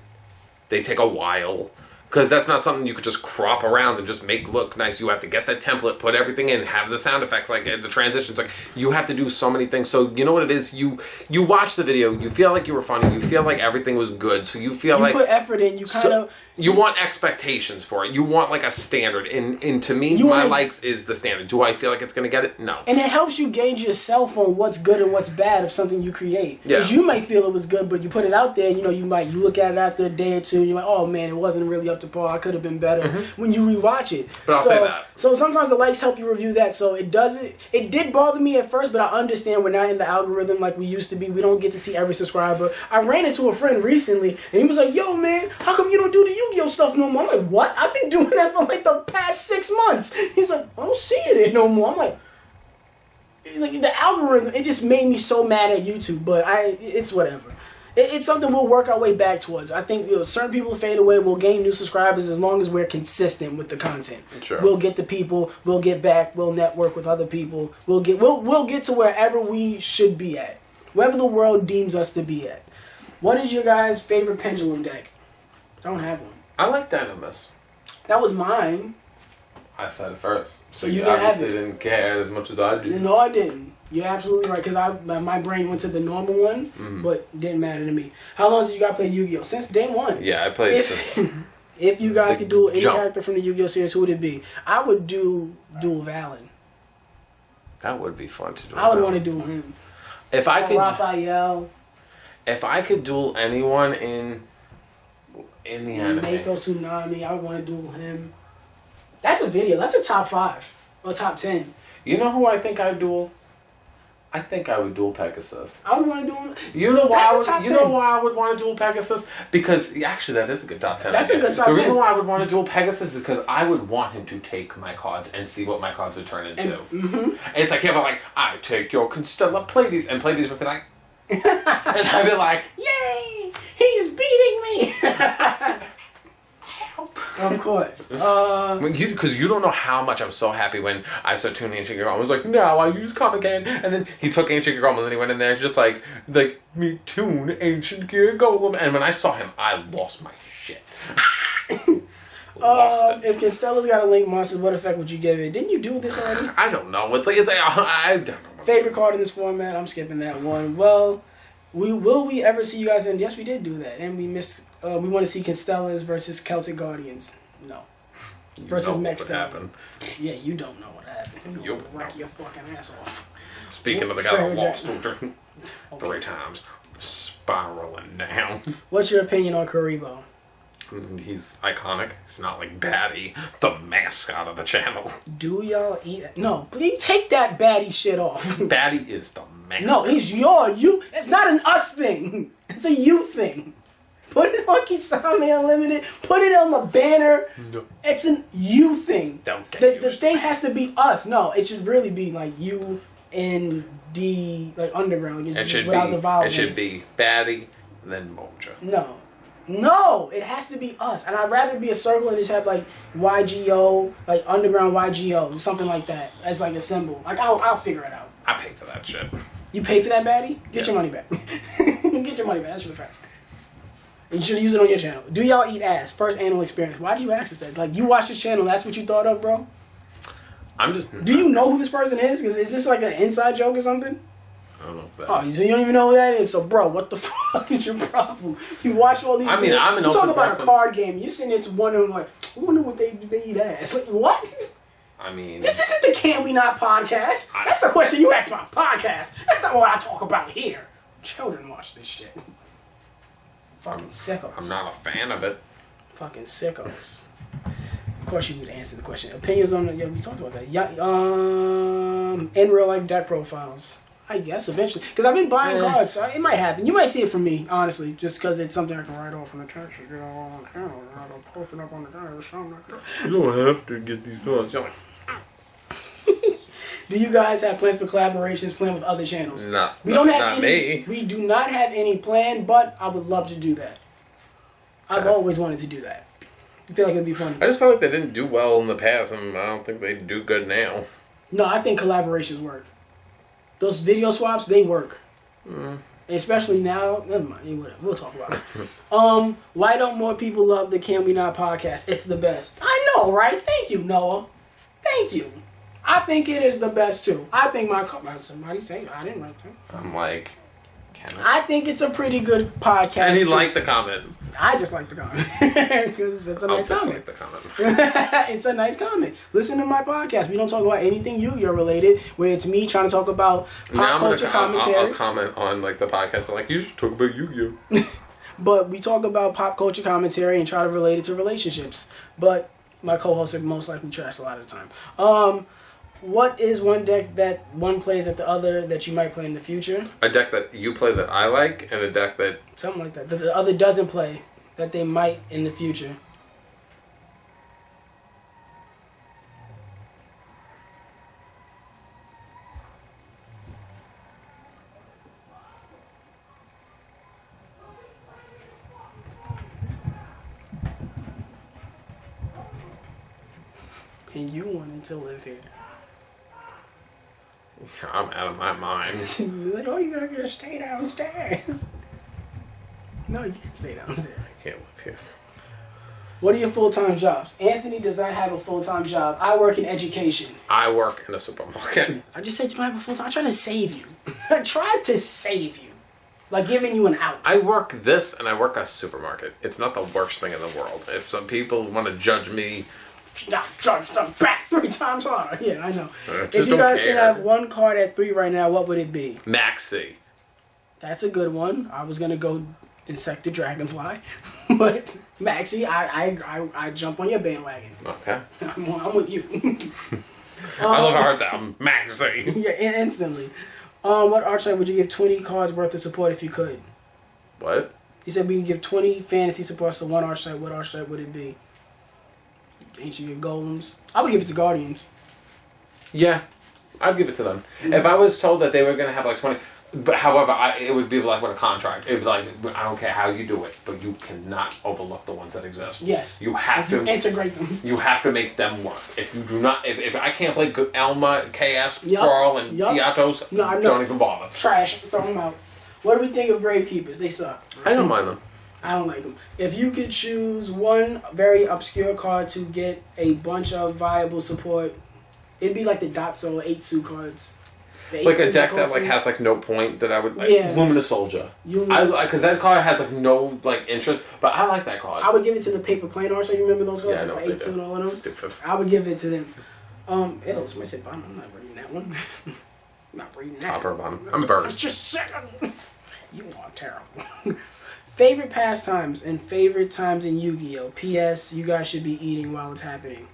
They take a while. Because that's not something you could just crop around and just make look nice. You have to get that template, put everything in, have the sound effects, like the transitions. Like you have to do so many things. So you know what it is? You watch the video, you feel like you were funny, you feel like everything was good. So you feel like you put effort in. You kind of you want expectations for it. You want like a standard. And to me, my likes is the standard. Do I feel like it's gonna get it? No. And it helps you gauge yourself on what's good and what's bad of something you create. Because you might feel it was good, but you put it out there. You look at it after a day or two. You're like, oh man, it wasn't really up to par. I could have been better. When you rewatch it. But I'll say that. So sometimes the likes help you review that. So it doesn't. It did bother me at first, but I understand we're not in the algorithm like we used to be. We don't get to see every subscriber. I ran into a friend recently, and he was like, "Yo, man, how come you don't do the Yu-Gi-Oh stuff no more?" I'm like, "What? I've been doing that for like the past 6 months." He's like, "I don't see it no more." I'm like, the algorithm. It just made me so mad at YouTube. But it's whatever. It's something we'll work our way back towards. I think certain people fade away. We'll gain new subscribers as long as we're consistent with the content. Sure. We'll get the people. We'll get back. We'll network with other people. We'll get to wherever we should be at, wherever the world deems us to be at. What is your guys' favorite pendulum deck? I don't have one. I like Dynamis. That was mine. I said it first. So you didn't have it. Didn't care as much as I do. No, I didn't. You're absolutely right, because my brain went to the normal one, but didn't matter to me. How long did you guys play Yu-Gi-Oh? Since day one. Yeah, I played since... If you guys could do any character from the Yu-Gi-Oh series, who would it be? I would do Duel Valen. That would be fun to do. I would want to duel him. If I could... Raphael. If I could duel anyone in the anime... Mako Tsunami, I would want to duel him. That's a video. That's a top 5. Or top 10. You know who I think I'd duel? I think I would duel Pegasus. I would want to duel. You know why I would want to duel Pegasus? Because actually, that is a good top 10. That's a good top 10. The reason why I would want to duel Pegasus is because I would want him to take my cards and see what my cards would turn into. And it's like him, like, I take your Constella Pleiades, and Pleiades would be like, and I'd be like, yay, he's beating me. Of course. Because you don't know how much I was so happy when I started tuning Ancient Gear. I was like, now I use Comic-Con. And then he took Ancient Gear Golem and then he went in there just like me tune Ancient Gear Golem. And when I saw him, I lost my shit. If Constella's got a link monsters, what effect would you give it? Didn't you do this already? I don't know. It's like I don't know. Favorite card in this format? I'm skipping that one. Well, will we ever see you guys in? Yes, we did do that, and we missed. We want to see Constellas versus Celtic Guardians. No. Versus Mech happened. Yeah, you don't know what happened. You'll whack your fucking ass off. Speaking of the guy that lost 3 times, spiraling down. What's your opinion on Kuriboh? He's iconic. He's not like Baddie, the mascot of the channel. Do y'all eat? No, please take that baddie shit off. Baddie is the mascot. No, he's you. It's not an us thing. It's a you thing. Put it on Kisame Unlimited. Put it on the banner. No. It's an you thing. The thing has to be us. No, it should really be like you and the underground. It should without the vowel. It should be Baddie, then Moja. No, it has to be us. And I'd rather be a circle and just have like YGO, like underground YGO, something like that as like a symbol. Like I'll figure it out. I pay for that shit. You pay for that, Baddie? Get your money back. Get your money back. That's your track. You should use it on your channel. Do y'all eat ass? First anal experience. Why did you ask us that? Like, you watch this channel, that's what you thought of, bro? Do you know who this person is? Because is this like an inside joke or something? I don't know. Oh, so you don't even know who that is? So, bro, what the fuck is your problem? You watch all these. I mean, videos. I'm an open person. You talk about person. A card game. You're sitting there to wondering, like, I wonder what they eat ass. Like, what? I mean, this isn't the Can We Not podcast. That's the question you asked about podcast. That's not what I talk about here. Children watch this shit. Fucking sickos. I'm not a fan of it. Fucking sickos. Of course you would answer the question. Opinions on the... Yeah, we talked about that. Yeah, in real life deck profiles. I guess eventually. Because I've been buying cards, so it might happen. You might see it from me, honestly. Just because it's something I can write off from the text. You know, post it up on the channel or something like that. You don't have to get these cards. You're like... Do you guys have plans for collaborations planned with other channels? We don't have any. We do not have any planned, but I would love to do that. I've always wanted to do that. I feel like it'd be funny. I just felt like they didn't do well in the past, and I don't think they do good now. No, I think collaborations work. Those video swaps, they work. Especially now, never mind. Whatever. We'll talk about it. Why don't more people love the Can We Not podcast? It's the best. I know, right? Thank you, Noah. Thank you. I think it is the best too. I think somebody say I didn't write that. I'm like, I think it's a pretty good podcast. And he liked the comment. I just like the comment because it's a nice comment. Like the comment. It's a nice comment. Listen to my podcast. We don't talk about anything Yu-Gi-Oh related. Where it's me trying to talk about pop culture commentary. I'll comment on like the podcast. I'm like, you should talk about Yu-Gi-Oh. But we talk about pop culture commentary and try to relate it to relationships. But my co-hosts are most likely trash a lot of the time. What is one deck that one plays at the other that you might play in the future? A deck that you play that I like, and a deck that... Something like that the other doesn't play, that they might in the future. And you wanted to live here. I'm out of my mind. Like, oh, you're gonna stay downstairs. No, you can't stay downstairs. I can't live here. What are your full-time jobs? Anthony does not have a full-time job. I work in education. I work in a supermarket. I just said you might have a full-time. I tried to save you. I tried to save you. Like giving you an out. I work this and I work a supermarket. It's not the worst thing in the world. If some people want to judge me... Not judge them back 3 times harder. Yeah, I know. Just if you guys care. can have one card at 3 right now, what would it be? Maxi. That's a good one. I was gonna go insect the dragonfly, but Maxi, I jump on your bandwagon. Okay. I'm with you. I love how hard that I'm Maxi. Yeah, instantly. What archetype would you give 20 cards worth of support if you could? What? You said we can give 20 fantasy supports to one archetype. What archetype would it be? Ancient Golems. I would give it to Guardians. Yeah, I'd give it to them. Mm-hmm. If I was told that they were going to have like 20... But however, it would be like with a contract. It would be like, I don't care how you do it, but you cannot overlook the ones that exist. Yes. You have to... integrate them. You have to make them work. If you do not... If I can't play Elma, KS, Carl, and Iatos, don't even bother. Trash. Throw them out. What do we think of Gravekeepers? They suck. I don't mind them. I don't like them. If you could choose one very obscure card to get a bunch of viable support, it'd be like the Dotso 8-Su cards. Like a deck that like has like no point that I would... Luminous Soldier. Because that card has like no like interest, but I like that card. I would give it to the Paper Plane Archer. You remember those cards? Yeah, I know for 8-Su and all of them? Stupid. I would give it to them. Somebody said bottom. I'm not reading that one. I'm not reading that. Top or bottom. I'm burst. Just second. You are terrible. Favorite pastimes and favorite times in Yu-Gi-Oh! P.S. You guys should be eating while it's happening.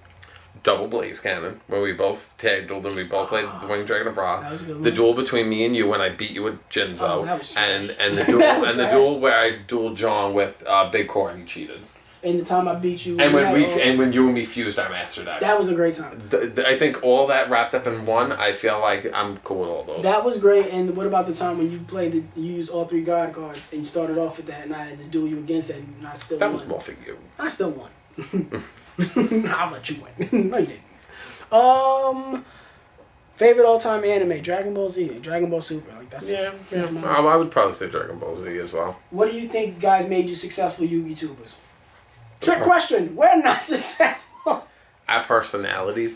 Double Blaze Cannon, where we both tag dueled and we both played the Winged Dragon of Ra. That was a good one. The duel between me and you when I beat you with Jinzo. Oh, that was trash. and the duel and the duel where I dueled John with Big Core and he cheated. And the time I beat you. And when you and me fused our master deck. That was a great time. I think all that wrapped up in one. I feel like I'm cool with all those. That was great. And what about the time when you played you used all 3 God cards and you started off with that and I had to duel you against that and I still won. That was more for you. I still won. I'll let you win. No, you didn't. Favorite all-time anime: Dragon Ball Z, Dragon Ball Super. Like that's I would probably say Dragon Ball Z as well. What do you think, guys, made you successful Yu-Gi Tubers? Trick question. We're not successful. Our personalities.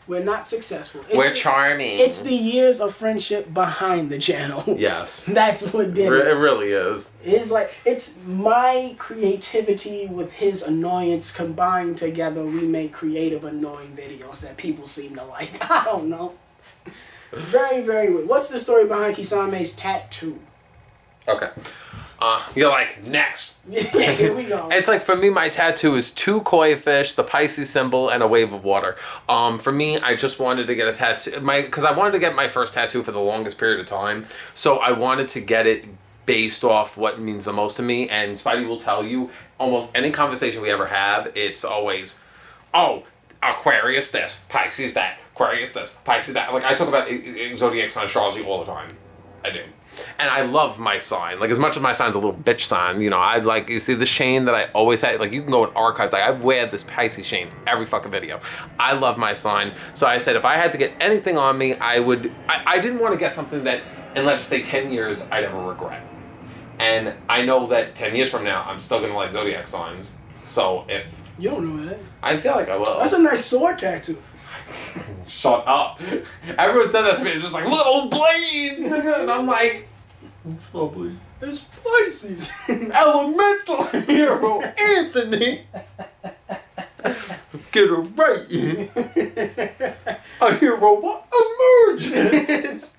We're not successful. We're charming. It's the years of friendship behind the channel. Yes. That's what did it. It really is. It's my creativity with his annoyance combined together. We make creative, annoying videos that people seem to like. I don't know. Very, very weird. What's the story behind Kisame's tattoo? Okay. You're like, next. Yeah, here we go. It's like, for me, my tattoo is 2 koi fish, the Pisces symbol, and a wave of water. For me, I just wanted to get a tattoo. Because I wanted to get my first tattoo for the longest period of time. So I wanted to get it based off what means the most to me. And Spidey will tell you, almost any conversation we ever have, it's always, oh, Aquarius this, Pisces that, Aquarius this, Pisces that. Like, I talk about zodiac sign astrology all the time. I do. And I love my sign. Like, as much as my sign's a little bitch sign, you know, I like, you see the chain that I always had, like, you can go in archives, like, I wear this Pisces chain every fucking video. I love my sign. So I said, if I had to get anything on me, I didn't want to get something that, in let's just say 10 years, I'd ever regret. And I know that 10 years from now, I'm still going to like zodiac signs. So if... You don't know that. I feel like I will. That's a nice sword tattoo. Shut up. Everyone said that to me. It's just like, little blades! And I'm like... Oh, please. It's Pisces. Elemental hero Anthony. Get it right. A hero emerges.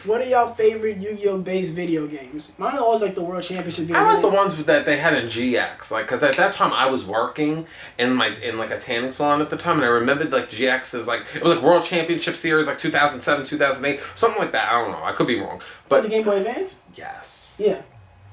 What are y'all favorite Yu-Gi-Oh based video games? Mine are always like the World Championship video I like game. the ones that they had in GX, like, because at that time I was working in like a tanning salon at the time, and I remembered like GX is like, it was like World Championship Series like 2007, 2008, something like that. I don't know. I could be wrong. But the Game Boy Advance? Yes. Yeah.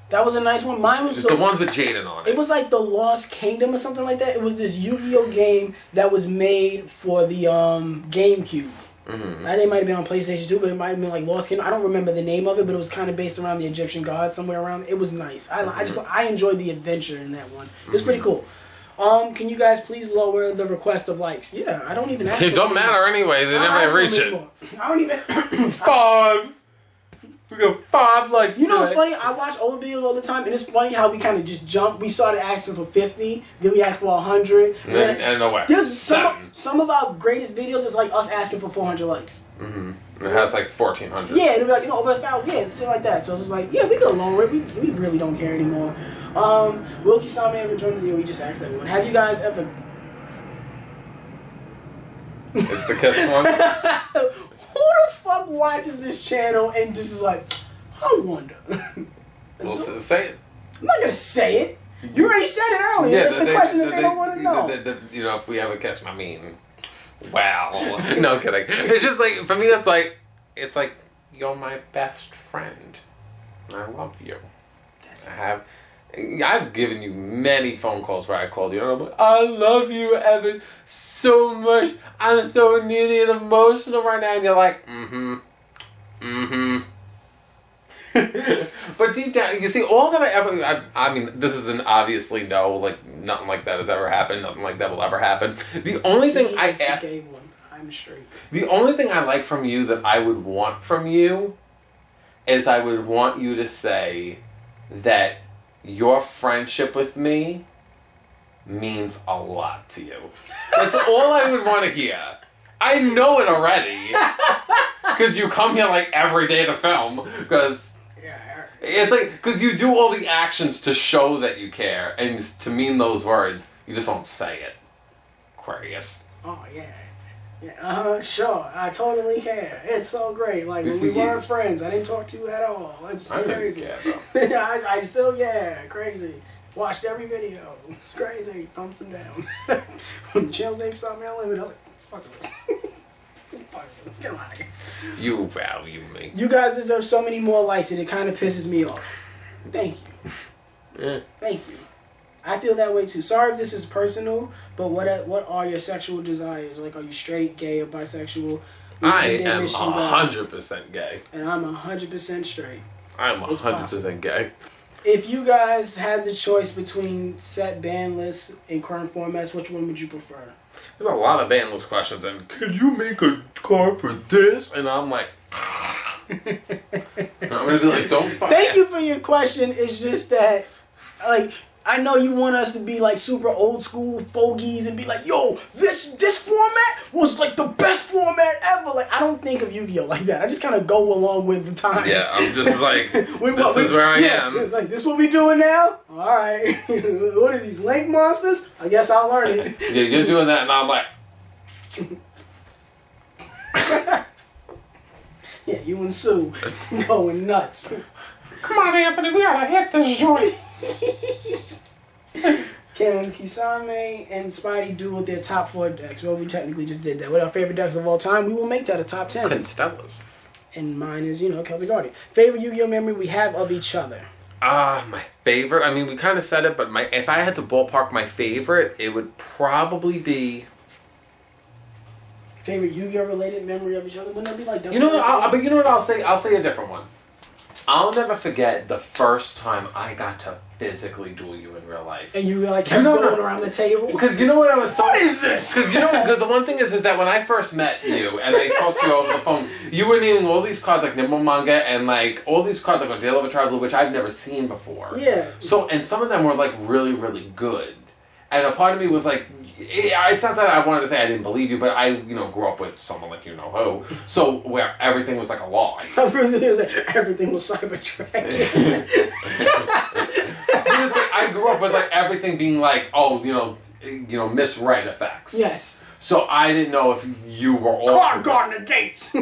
That was a nice one. Mine was just the ones with Jaden on it. It was like the Lost Kingdom or something like that. It was this Yu-Gi-Oh game that was made for the GameCube. Mm-hmm. I think it might have been on PlayStation 2, but it might have been like Lost Kingdom. I don't remember the name of it, but it was kind of based around the Egyptian gods somewhere around. It was nice. I enjoyed the adventure in that one. It was pretty cool. Can you guys please lower the request of likes? Yeah, I don't even ask. It don't matter anyway. They never reach it. I don't even. 5. We got 5 likes. You know what's funny? I watch old videos all the time, and it's funny how we kind of just jump. We started asking for 50, then we asked for 100. And no way. There's some of our greatest videos is like us asking for 400 likes. Mm-hmm. It has like 1,400. Yeah, it'll be like, over 1,000. Yeah, shit like that. So it's just like, yeah, we could lower it. We really don't care anymore. Will Kisame ever join the video? We just asked that one. Have you guys ever... It's the kiss one? Who the fuck watches this channel and just is like, I wonder. Well, say it. I'm not gonna say it. You already said it earlier. Yeah, that's the question that they don't want to know. You know, if we have a catch, I mean, wow. No kidding. It's just like, for me, it's like you're my best friend. I love you. I've given you many phone calls where I called you and I'm like, I love you, Evan, so much. I'm so needy and emotional right now. And you're like, But deep down, you see, all that I mean, this is an obviously no, like, nothing like that has ever happened. Nothing like that will ever happen. The only thing I'm straight. The only thing I like from you that I would want from you is I would want you to say that your friendship with me means a lot to you. That's all I would want to hear. I know it already. Because you come here like every day to film. Because it's like, because you do all the actions to show that you care. And to mean those words, you just won't say it. Aquarius. Oh, yeah. Yeah, sure. I totally care. It's so great. Like, when we weren't friends, I didn't talk to you at all. It's crazy. I still, crazy. Watched every video. Crazy. Thumbs them down. When the channel name saw me on limit, I'm like, fuck this. Get out of here. You value me. You guys deserve so many more likes, and it kind of pisses me off. Thank you. Yeah. Thank you. I feel that way too. Sorry if this is personal, but what are your sexual desires? Like, are you straight, gay, or bisexual? I am 100% gay. And I'm 100% straight. I'm 100% gay. If you guys had the choice between set ban lists and current formats, which one would you prefer? There's a lot of ban list questions, and could you make a card for this? And I'm like, I'm gonna be like, don't fuck. Thank you for your question. It's just that, like, I know you want us to be like super old school fogies and be like, yo, this format was like the best format ever. Like, I don't think of Yu-Gi-Oh like that. I just kind of go along with the times. Yeah, I'm just like, this is where I am. Like, this what we doing now? All right. What are these link monsters? I guess I'll learn it. Yeah, you're doing that, and I'm like. Yeah, you and Sue going nuts. Come on, Anthony, we gotta hit this joint. Can Kisame and Spidey do with their top 4 decks? Well, we technically just did that. With our favorite decks of all time, we will make that a top 10. Constellas. And mine is, Celtic Guardian. Favorite Yu-Gi-Oh memory we have of each other? My favorite? I mean, we kind of said it, but if I had to ballpark my favorite, it would probably be... Favorite Yu-Gi-Oh related memory of each other? Wouldn't that be like... But you know what I'll say? I'll say a different one. I'll never forget the first time I got to physically duel you in real life. And you like kept going around the table? Because you know what I was so... What is this? Because the one thing is that when I first met you and I talked to you over the phone, you were naming all these cards like Nimble Manga and like all these cards like Deal of a Traveler, which I've never seen before. Yeah. So, and some of them were like really, really good. And a part of me was like, it's not that I wanted to say I didn't believe you, but I, grew up with someone like who. So, where everything was like a lie. Everything was Cybertrack. I grew up with like everything being like, misread effects. Yes. So I didn't know if you were all... Card guarding the gates!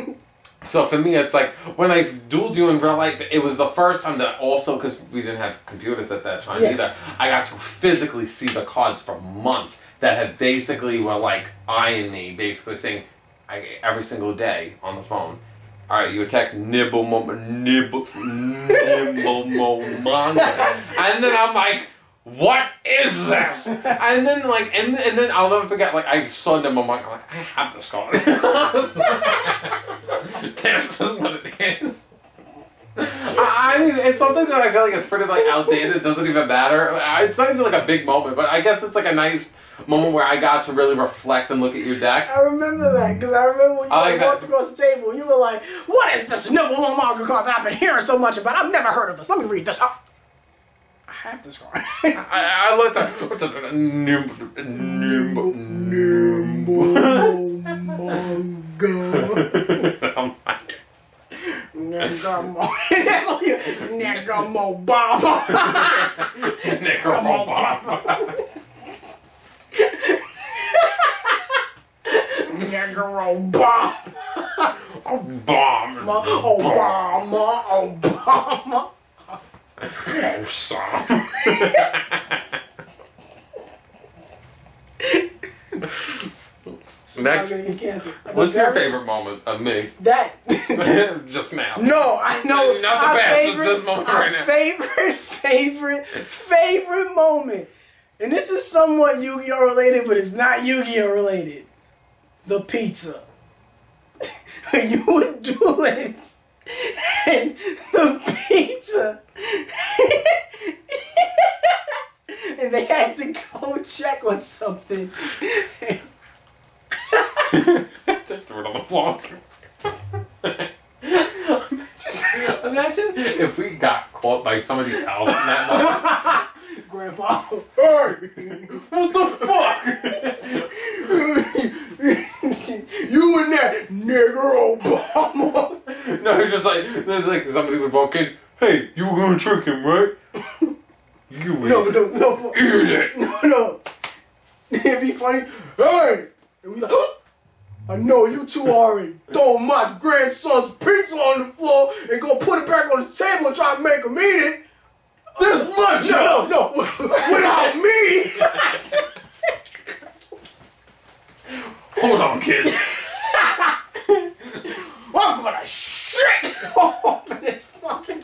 So for me, it's like, when I dueled you in real life, it was the first time that also, because we didn't have computers at that time either, I got to physically see the cards for months that had basically were like eyeing me, basically saying, every single day on the phone, alright, you attack Nibble Manga. And then I'm like, what is this? And then and then I'll never forget, I saw Nimble Manga, I'm like, I have this card. This is what it is. I mean, it's something that I feel like is pretty outdated. It doesn't even matter. It's not even a big moment, but I guess it's a nice moment where I got to really reflect and look at your deck. I remember that, because I remember when you walked across the table and you were like, what is this Nimble Manga card that I've been hearing so much about? I've never heard of this. Let me read this. I have this card. I like that. What's it? Nimble Manga. I'm like... Nigga mo. That's all you. Nigga mo bomba. Nigga mo bomba. Nigga bomb. Obama. Obama. Awesome. Next, what's your favorite moment of me? That. Just now. No, I know. Not the best, just this moment right now. Favorite moment. And this is somewhat Yu-Gi-Oh! Related, but it's not Yu-Gi-Oh! Related. The pizza. You would do it. And the pizza. And they had to go check on something. Just threw it on the floor. Imagine if we got caught by somebody else in that moment. Grandpa, hey! What the fuck? You and that nigger Obama. No, it's just like somebody would walk in. Hey, you were gonna trick him, right? You No. idiot. No. It'd be funny. Hey! And we like, I know you two already throw my grandson's pizza on the floor and go put it back on the table and try to make him eat it. There's much. No. Without me. Hold on, kids. I'm gonna shit all over this fucking.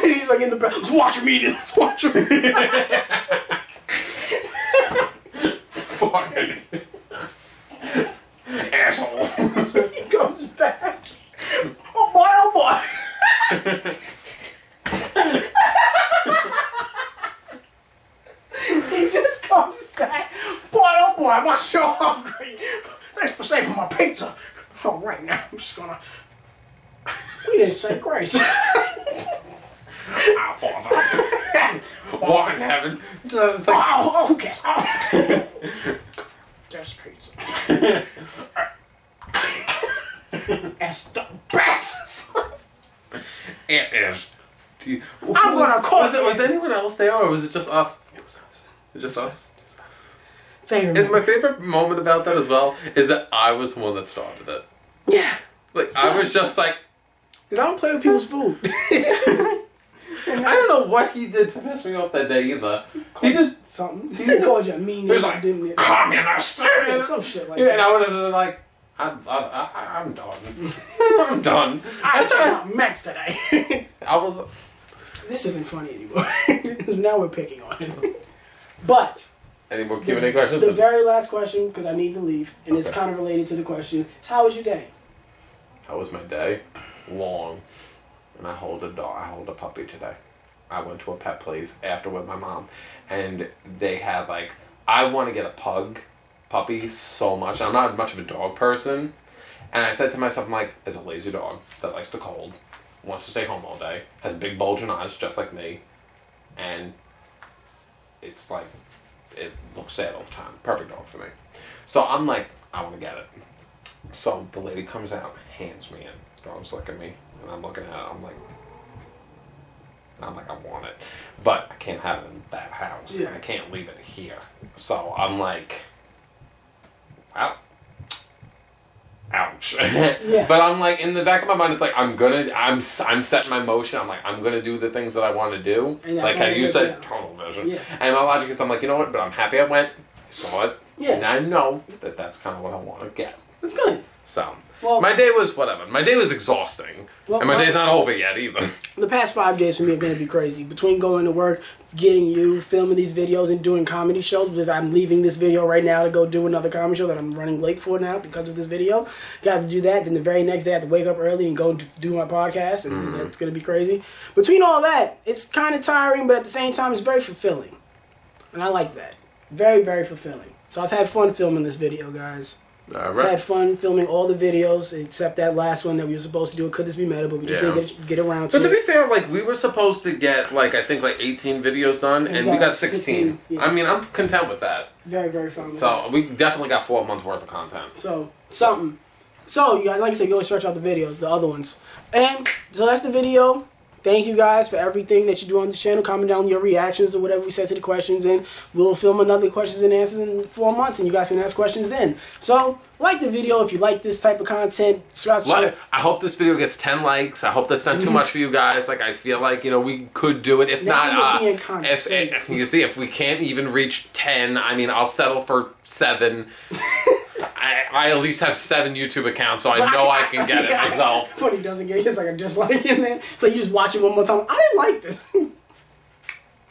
He's in the back. Let's watch him eat it. Let's watch him eat it. Fucking asshole. He comes back. Oh boy. He just comes back. Boy, oh boy, I'm so hungry. Thanks for saving my pizza. All right, now I'm just gonna... We didn't say grace. What in heaven? It's like... Oh, yes. Oh. There's pizza. It's the best. It is. I'm gonna call it. Was anyone else there, or was it just us? It was us. Just us. Favorite. And my favorite moment about that as well is that I was the one that started it. Yeah. I was just like... Because I don't play with people's food. I don't know what he did to piss me off that day either. He did something. He called you a mean nigga, didn't he? Communist! Some shit like that. And I would have been like, I'm done. I'm done. I took Max today. I was... This isn't funny anymore. Now we're picking on it. But... Any more Q&A questions? The very last question, because I need to leave, and it's kind of related to the question, is how was your day? How was my day? Long. And I hold a puppy today. I went to a pet place after with my mom, and they had like, I want to get a puppy so much. I'm not much of a dog person, and I said to myself, I'm like, it's a lazy dog that likes the cold, wants to stay home all day, has big bulging eyes just like me, and it's like, it looks sad all the time. Perfect dog for me. So I'm like, I want to get it. So the lady comes out, hands me in. Dog's looking at me, and I'm looking at it. I'm like, I want it, but I can't have it in that house. Yeah. I can't leave it here. So I'm like, wow. Ouch. Yeah. But I'm like, in the back of my mind, it's like, I'm setting my motion. I'm like, I'm gonna do the things that I want to do. Like how you said, tunnel vision. Yes. And my logic is, I'm like, you know what? But I'm happy I went, saw it, Yeah. and I know that that's kind of what I want to get. It's good. So, well, my day was whatever. My day was exhausting. Well, and my day's not over yet either. The past 5 days for me are going to be crazy. Between going to work, getting you, filming these videos, and doing comedy shows, because I'm leaving this video right now to go do another comedy show that I'm running late for now because of this video. Got to do that. Then the very next day I have to wake up early and go do my podcast, and that's going to be crazy. Between all that, it's kind of tiring, but at the same time, it's very fulfilling. And I like that. Very, very fulfilling. So I've had fun filming this video, guys. All right. I've had fun filming all the videos except that last one that we were supposed to do. Could this be meta? But we just didn't get around to it. But to be fair, like, we were supposed to get, like, I think, like, 18 videos done, and we got 16. Yeah. I mean, I'm content with that. Very, very fun with So, that. we definitely got 4 months worth of content. So, something. So, you guys, like I said, you always search out the videos, the other ones. And, so that's the video. Thank you guys for everything that you do on this channel. Comment down your reactions to whatever we said to the questions, and we'll film another questions and answers in 4 months, and you guys can ask questions then. So, like the video if you like this type of content. I hope this video gets 10 likes. I hope that's not too much for you guys. Like, I feel like, we could do it. If not, if we can't even reach 10, I mean, I'll settle for 7. I at least have 7 YouTube accounts, so I know I can get it myself. When he doesn't get it, it's like a dislike in there. So you just watch it one more time. I didn't like this.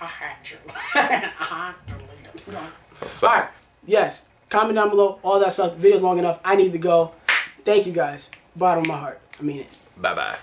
I had to. I had to leave it. Alright, yes. Comment down below, all that stuff. The video's long enough. I need to go. Thank you guys. Bottom of my heart. I mean it. Bye-bye.